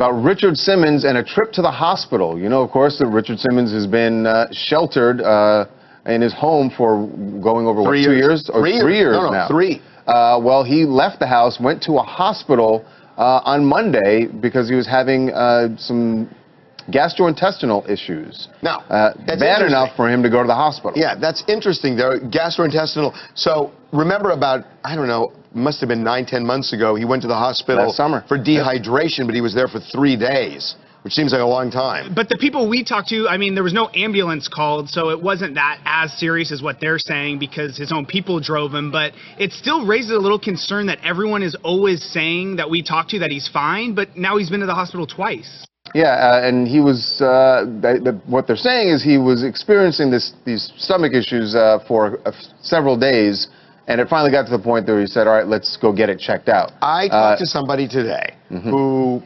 about Richard Simmons and a trip to the hospital. You know, of course, that Richard Simmons has been sheltered in his home for going over, what, 2 years? Or 3 years now. 3. Well, he left the house, went to a hospital on Monday because he was having some gastrointestinal issues. Now, bad enough for him to go to the hospital. Yeah, that's interesting. There, gastrointestinal. So remember about, I don't know, must have been 9-10 months ago, he went to the hospital last summer for dehydration, but he was there for 3 days, which seems like a long time. But the people we talked to, I mean, there was no ambulance called, so it wasn't that as serious as what they're saying because his own people drove him. But it still raises a little concern that everyone is always saying that we talked to that he's fine, but now he's been to the hospital twice. Yeah, and he was, what they're saying is he was experiencing these stomach issues for several days, and it finally got to the point where he said, all right, let's go get it checked out. I talked to somebody today who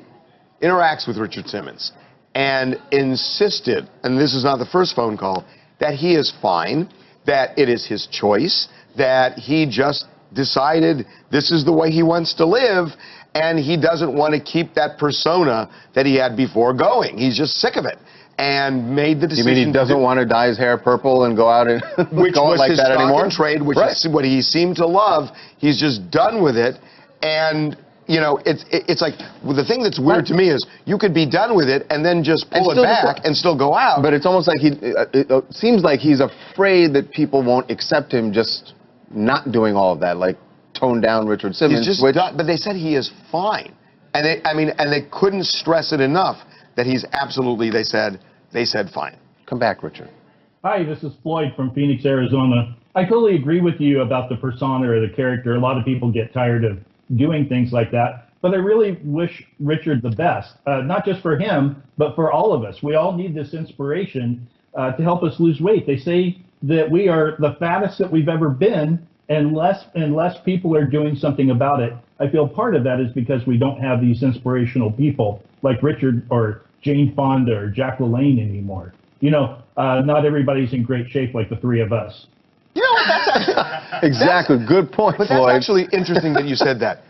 interacts with Richard Simmons and insisted, and this is not the first phone call, that he is fine, that it is his choice, that he just decided this is the way he wants to live, and he doesn't want to keep that persona that he had before going. He's just sick of it, and made the decision. You mean he doesn't want to dye his hair purple and go out and which go was like his that stock anymore? and trade, which is what he seemed to love. He's just done with it, and you know, it's like, well, the thing that's weird to me is you could be done with it and then just pull it back and still go out. But it's almost like it seems like he's afraid that people won't accept him just not doing all of that, like toned down Richard Simmons. He's just done, but they said he is fine, and they couldn't stress it enough that he's absolutely. They said fine. Come back, Richard. Hi, this is Floyd from Phoenix, Arizona. I totally agree with you about the persona or the character. A lot of people get tired of doing things like that, but I really wish Richard the best, not just for him, but for all of us. We all need this inspiration to help us lose weight. They say that we are the fattest that we've ever been, and less people are doing something about it. I feel part of that is because we don't have these inspirational people like Richard or Jane Fonda or Jack LaLanne anymore. You know, not everybody's in great shape like the three of us. You know what? That's exactly. Good point, but Floyd. That's actually interesting that you said that.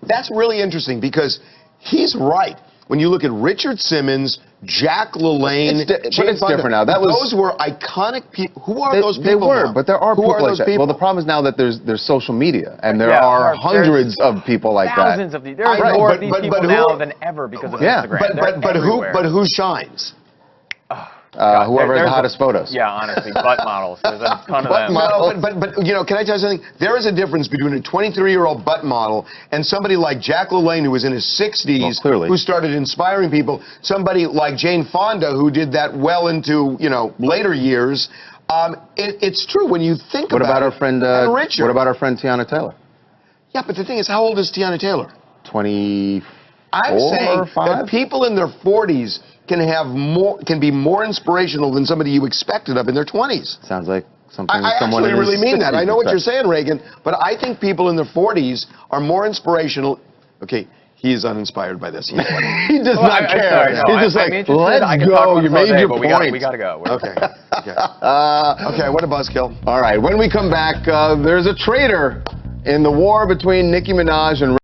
That's really interesting because he's right. When you look at Richard Simmons, Jack LaLanne, but it's different now. Those were iconic people. Who are those people? They were, now? but there are Who people are like those that. people? Well, the problem is now that there's social media, and there are hundreds of people like that. Thousands of these. There are more of these people now than ever because of Instagram. But who shines? Whoever has the hottest photos. Yeah, honestly, butt models. There's a ton of them. But you know, can I tell you something? There is a difference between a 23-year-old butt model and somebody like Jack LaLanne, who was in his 60s, who started inspiring people. Somebody like Jane Fonda, who did that well into, you know, later years. It's true when you think about our friend? Richard. What about our friend Tiana Taylor? Yeah, but the thing is, how old is Tiana Taylor? 24 I'm saying that people in their 40s can be more inspirational than somebody you expected of in their 20s. Sounds like something I someone actually really mean that. I know what said. you're saying, Reagan, but I think people in their 40s are more inspirational. Okay, he is uninspired by this. He does not care. He's just like, let's go. You made your point. We gotta go. Okay. Okay, what a buzzkill. All right, when we come back, there's a traitor in the war between Nicki Minaj and